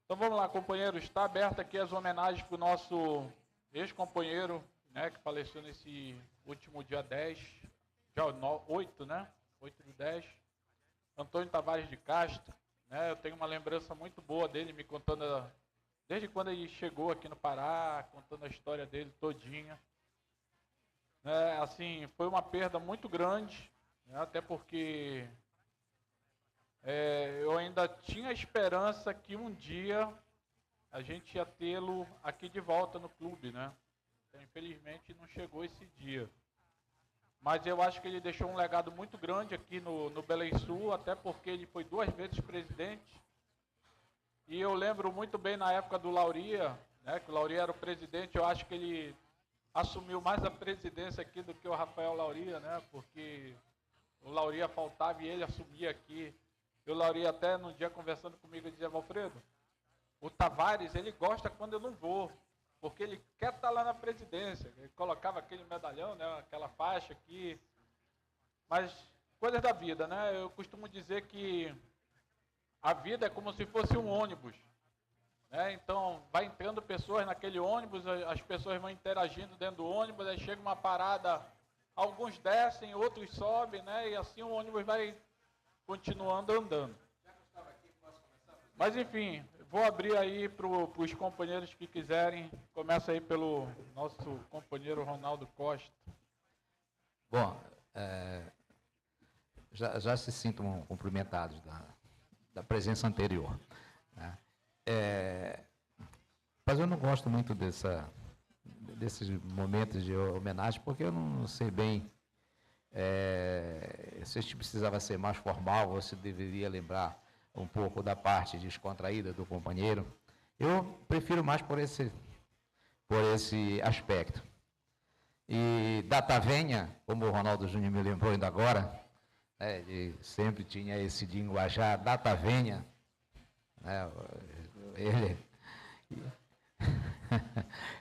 Então vamos lá, companheiros. Está aberta aqui as homenagens para o nosso ex-companheiro, né, que faleceu nesse último dia 10, dia 8, né? 8/10. Antônio Tavares de Castro. Né, eu tenho uma lembrança muito boa dele, me contando, desde quando ele chegou aqui no Pará, contando a história dele todinha. Assim, foi uma perda muito grande, né, até porque eu ainda tinha esperança que um dia a gente ia tê-lo aqui de volta no clube, né? Então, infelizmente não chegou esse dia. Mas eu acho que ele deixou um legado muito grande aqui no Belém Sul, até porque ele foi 2 vezes presidente. E eu lembro muito bem na época do Lauria, né, que o Lauria era o presidente, eu acho que ele assumiu mais a presidência aqui do que o Rafael Lauria, né, porque o Lauria faltava e ele assumia aqui. E o Lauria até num dia conversando comigo dizia: Valfredo, o Tavares ele gosta quando eu não vou, porque ele quer estar lá na presidência. Ele colocava aquele medalhão, né, aquela faixa aqui. Mas coisas da vida, né? Eu costumo dizer que a vida é como se fosse um ônibus. Né? Então, vai entrando pessoas naquele ônibus, as pessoas vão interagindo dentro do ônibus, aí chega uma parada, alguns descem, outros sobem, né? E assim o ônibus vai continuando andando. Mas, enfim, vou abrir aí para os companheiros que quiserem. Começa aí pelo nosso companheiro Ronaldo Costa. Bom, já se sintam cumprimentados da presença anterior. Né? Mas eu não gosto muito desses momentos de homenagem, porque eu não sei bem se a gente precisava ser mais formal ou se deveria lembrar um pouco da parte descontraída do companheiro. Eu prefiro mais por esse aspecto. E data venha, como o Ronaldo Júnior me lembrou ainda agora, ele sempre tinha esse linguajar, data venha, né,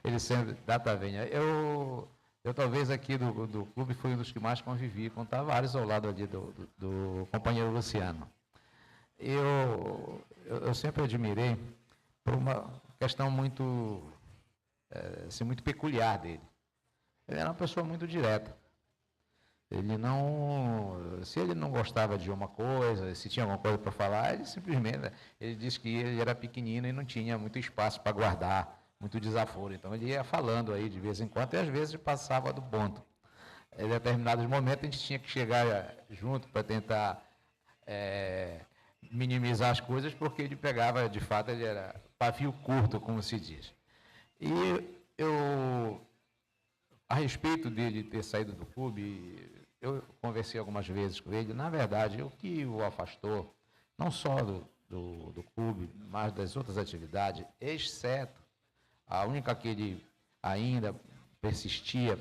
ele sempre, data venha. Eu talvez aqui do clube fui um dos que mais convivi com Tavares ao lado ali do companheiro Luciano. Eu sempre admirei por uma questão muito, assim, muito peculiar dele. Ele era uma pessoa muito direta. Ele não, se ele não gostava de uma coisa, se tinha alguma coisa para falar, ele simplesmente, ele disse que ele era pequenino e não tinha muito espaço para guardar, muito desaforo. Então ele ia falando aí de vez em quando e às vezes passava do ponto. Em determinados momentos a gente tinha que chegar junto para tentar minimizar as coisas, porque ele pegava, de fato, ele era pavio curto, como se diz. E eu, a respeito dele ter saído do clube, eu conversei algumas vezes com ele. Na verdade, o que o afastou, não só do clube, mas das outras atividades, exceto a única que ele ainda persistia,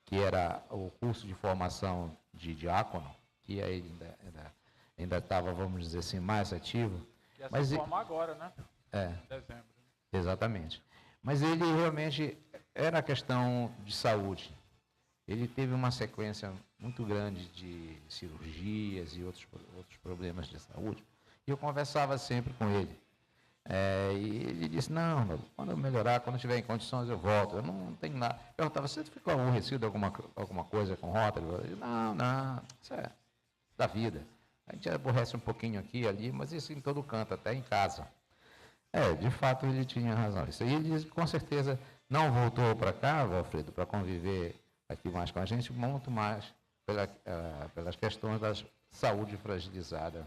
que era o curso de formação de diácono, que ele ainda estava, vamos dizer assim, mais ativo. Que ia se formar agora, né? Em dezembro. Exatamente. Mas ele realmente era a questão de saúde. Ele teve uma sequência muito grande de cirurgias e outros problemas de saúde. E eu conversava sempre com ele. E ele disse: não, quando eu melhorar, quando eu estiver em condições, eu volto. Eu não tenho nada. Eu perguntava: você ficou aborrecido alguma coisa com o Rotary? Eu disse: não, isso é da vida. A gente aborrece um pouquinho aqui e ali, mas isso em todo canto, até em casa. De fato, ele tinha razão. Isso aí ele, com certeza, não voltou para cá, Valfredo, para conviver aqui mais com a gente, muito mais pelas questões da saúde fragilizada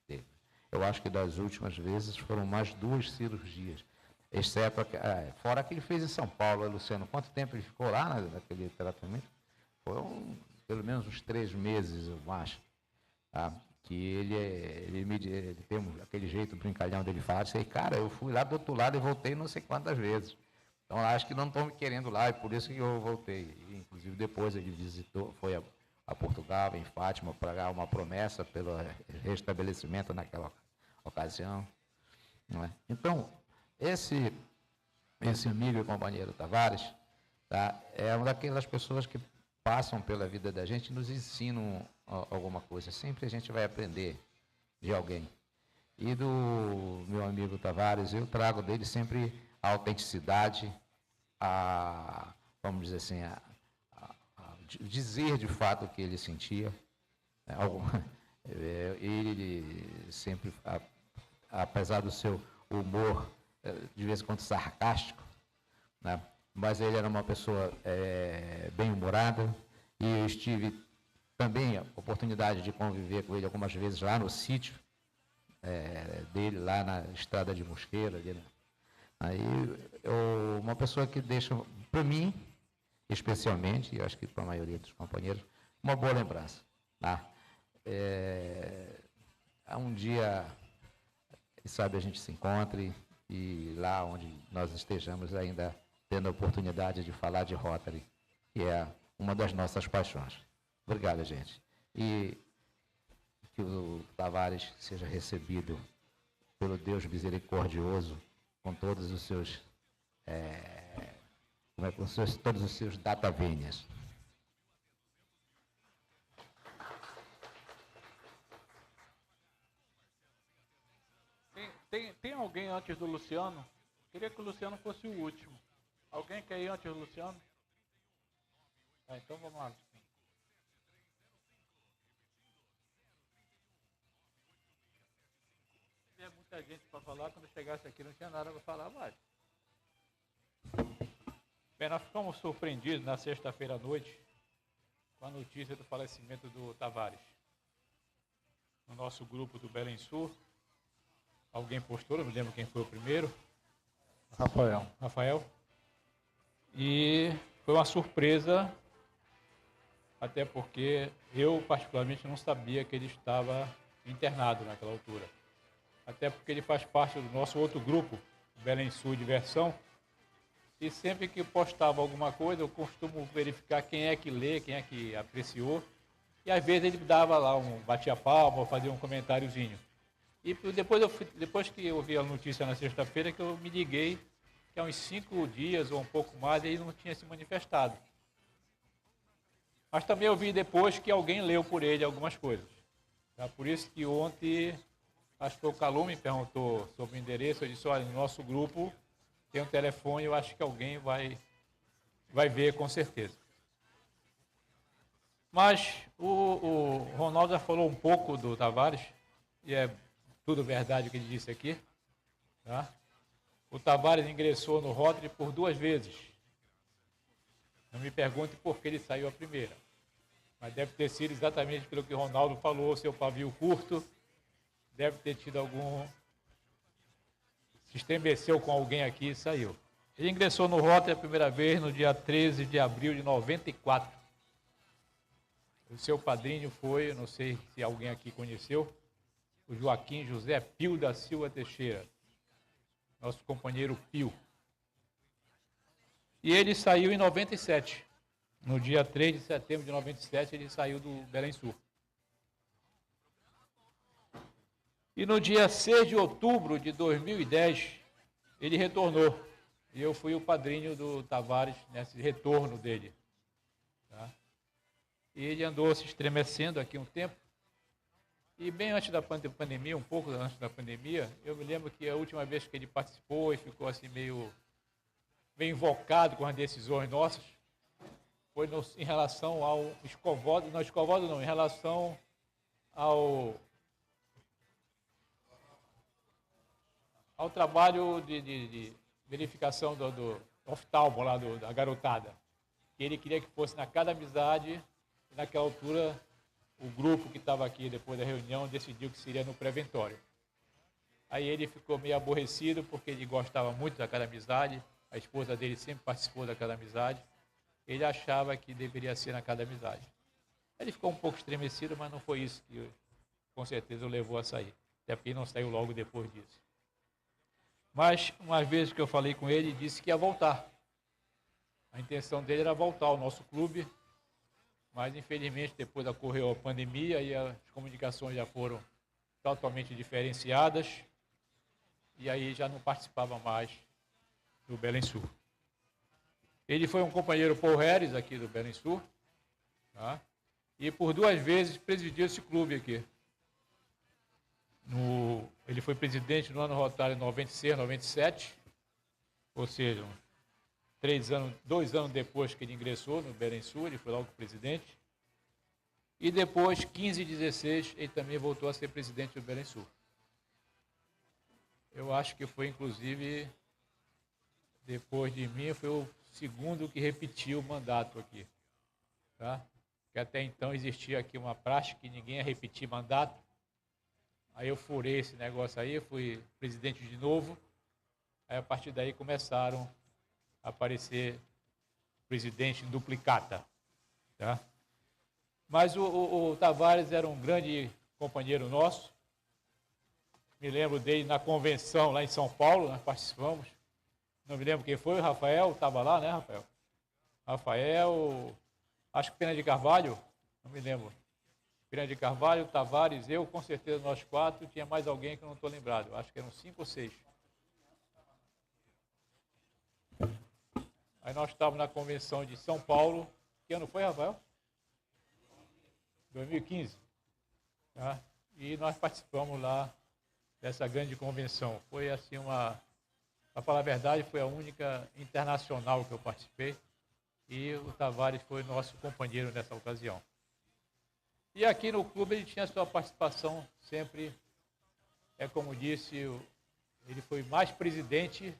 dele. Eu acho que das últimas vezes foram mais 2 cirurgias, exceto, fora que ele fez em São Paulo, Luciano. Quanto tempo ele ficou lá naquele tratamento? Foram pelo menos uns 3 meses, eu acho. Tá? Que ele tem aquele jeito brincalhão dele falar assim: cara, eu fui lá do outro lado e voltei não sei quantas vezes. Então, acho que não estão me querendo lá, e por isso que eu voltei. E, inclusive, depois ele foi a Portugal, em Fátima, para dar uma promessa pelo restabelecimento naquela ocasião. Não é? Então, esse amigo e companheiro Tavares, tá, é uma daquelas pessoas que passam pela vida da gente e nos ensinam alguma coisa. Sempre a gente vai aprender de alguém. E do meu amigo Tavares, eu trago dele sempre a autenticidade, vamos dizer assim, dizer de fato o que ele sentia. Ele sempre, apesar do seu humor, de vez em quando sarcástico, né? Mas ele era uma pessoa bem-humorada, e eu tive também a oportunidade de conviver com ele algumas vezes lá no sítio dele, lá na Estrada de Mosqueira. Aí, uma pessoa que deixa, para mim, especialmente, e eu acho que para a maioria dos companheiros, uma boa lembrança. Tá? Um dia, quem sabe, a gente se encontre, e lá onde nós estejamos ainda tendo a oportunidade de falar de Rotary, que é uma das nossas paixões. Obrigado, gente. E que o Tavares seja recebido pelo Deus misericordioso com todos os seus, todos os seus data-vênias. Tem alguém antes do Luciano? Queria que o Luciano fosse o último. Alguém quer ir antes do Luciano? Então vamos lá. Tinha muita gente para falar, quando chegasse aqui não tinha nada para falar mais. Bem, nós ficamos surpreendidos na sexta-feira à noite com a notícia do falecimento do Tavares. No nosso grupo do Belém Sul, alguém postou, não me lembro quem foi o primeiro. Rafael. E foi uma surpresa, até porque eu particularmente não sabia que ele estava internado naquela altura. Até porque ele faz parte do nosso outro grupo, Belém Sul Diversão, e sempre que postava alguma coisa, eu costumo verificar quem é que lê, quem é que apreciou, e às vezes ele dava lá batia palma, ou fazia um comentáriozinho. E depois que eu vi a notícia na sexta-feira, que eu me liguei que há uns 5 dias ou um pouco mais ele não tinha se manifestado. Mas também eu vi depois que alguém leu por ele algumas coisas. Tá? Por isso que ontem, acho que foi o Calu me perguntou sobre o endereço, eu disse, olha, no nosso grupo tem um telefone, eu acho que alguém vai ver com certeza. Mas o Ronaldo já falou um pouco do Tavares, e é tudo verdade o que ele disse aqui. Tá? O Tavares ingressou no Rotary por 2 vezes. Não me pergunte por que ele saiu a primeira. Mas deve ter sido exatamente pelo que o Ronaldo falou, seu pavio curto. Deve ter tido algum... Se estremeceu com alguém aqui e saiu. Ele ingressou no Rotary a primeira vez no dia 13 de abril de 94. O seu padrinho foi, não sei se alguém aqui conheceu, o Joaquim José Pio da Silva Teixeira. Nosso companheiro Pio. E ele saiu em 97. No dia 3 de setembro de 97, ele saiu do Belém Sul. E no dia 6 de outubro de 2010, ele retornou. E eu fui o padrinho do Tavares nesse retorno dele. Tá? E ele andou se estremecendo aqui um tempo. E bem antes da pandemia, um pouco antes da pandemia, eu me lembro que a última vez que ele participou e ficou assim meio invocado com as decisões nossas, foi em relação ao Escovodo, em relação ao trabalho de verificação do oftalmo lá da garotada. Que ele queria que fosse na Cada Amizade, e naquela altura o grupo que estava aqui depois da reunião decidiu que seria no preventório. Aí ele ficou meio aborrecido porque ele gostava muito da Cada Amizade, a esposa dele sempre participou da Cada Amizade, ele achava que deveria ser na Cada Amizade. Ele ficou um pouco estremecido, mas não foi isso que com certeza o levou a sair, até porque ele não saiu logo depois disso. Mas, uma vez que eu falei com ele, ele disse que ia voltar. A intenção dele era voltar ao nosso clube, mas infelizmente depois ocorreu a pandemia e as comunicações já foram totalmente diferenciadas e aí já não participava mais do Belém Sul. Ele foi um companheiro Paul Harris aqui do Belém Sul, tá? E por 2 vezes presidiu esse clube aqui. Ele foi presidente no ano rotário 96, 97, ou seja, 2 anos depois que ele ingressou no Belençur, ele foi logo presidente. E depois, 15 e 16, ele também voltou a ser presidente do Belençur. Eu acho que foi, inclusive, depois de mim, foi o segundo que repetiu o mandato aqui. Tá? Porque até então existia aqui uma prática que ninguém ia repetir mandato. Aí eu furei esse negócio aí, fui presidente de novo. Aí a partir daí começaram a aparecer presidente em duplicata. Tá? Mas o Tavares era um grande companheiro nosso. Me lembro dele na convenção lá em São Paulo, nós participamos. Não me lembro quem foi, o Rafael estava lá, né, Rafael? Rafael, acho que Pena de Carvalho, não me lembro. Pena de Carvalho, Tavares, eu, com certeza nós 4, tinha mais alguém que eu não estou lembrado, acho que eram 5 ou 6. Aí nós estávamos na convenção de São Paulo, que ano foi, Rafael? 2015. Tá? E nós participamos lá dessa grande convenção. Foi assim para falar a verdade, foi a única internacional que eu participei e o Tavares foi nosso companheiro nessa ocasião. E aqui no clube ele tinha sua participação sempre, como disse, ele foi mais presidente,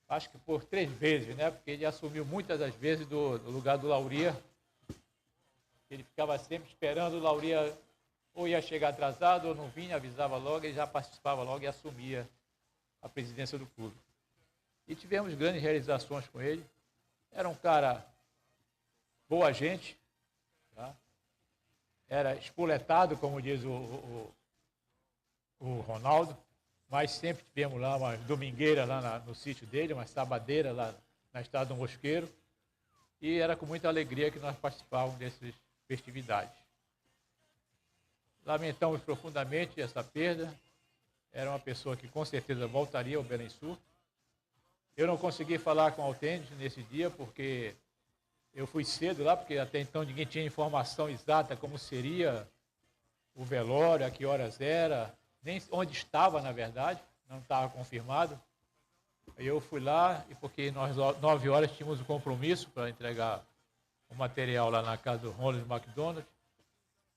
acho que por 3 vezes, né? Porque ele assumiu muitas das vezes do lugar do Lauria. Ele ficava sempre esperando, o Lauria ou ia chegar atrasado ou não vinha, avisava logo, ele já participava logo e assumia a presidência do clube. E tivemos grandes realizações com ele. Era um cara boa gente, tá? Era espoletado, como diz o Ronaldo, mas sempre tivemos lá uma domingueira lá no sítio dele, uma sabadeira lá na estrada do Mosqueiro, e era com muita alegria que nós participávamos dessas festividades. Lamentamos profundamente essa perda. Era uma pessoa que com certeza voltaria ao Belençur. Eu não consegui falar com o Altênio nesse dia, porque eu fui cedo lá, porque até então ninguém tinha informação exata como seria o velório, a que horas era, nem onde estava, na verdade, não estava confirmado. Aí eu fui lá, e porque nós, 9 horas, tínhamos um compromisso para entregar o material lá na casa do Ronald McDonald.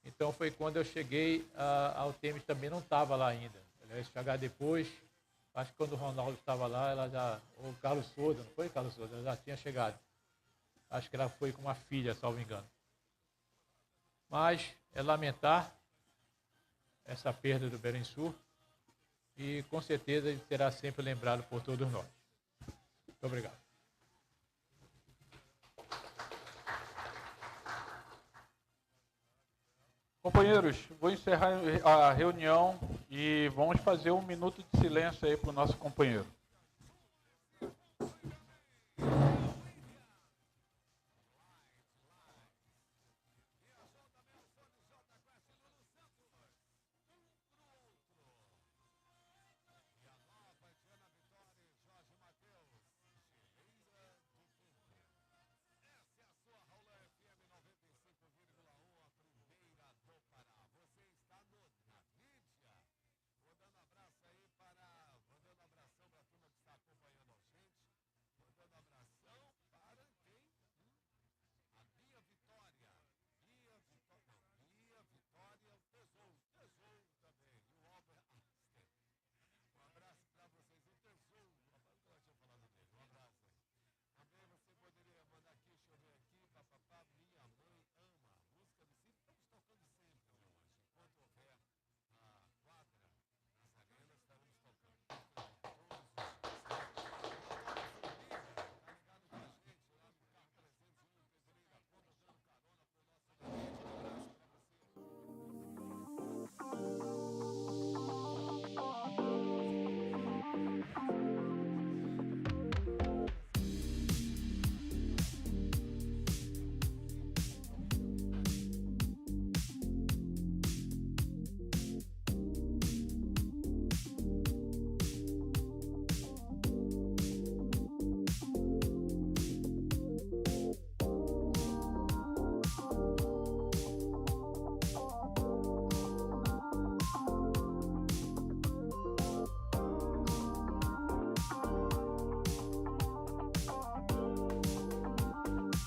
Então foi quando eu cheguei, a Altênio também não estava lá ainda. Ela ia chegar depois. Acho que quando o Ronaldo estava lá, ela já... Ou o Carlos Souza, não foi, Carlos Souza? Ela já tinha chegado. Acho que ela foi com uma filha, salvo engano. Mas é lamentar essa perda do Belençur e com certeza ele será sempre lembrado por todos nós. Muito obrigado. Companheiros, vou encerrar a reunião e vamos fazer 1 minuto de silêncio aí para o nosso companheiro.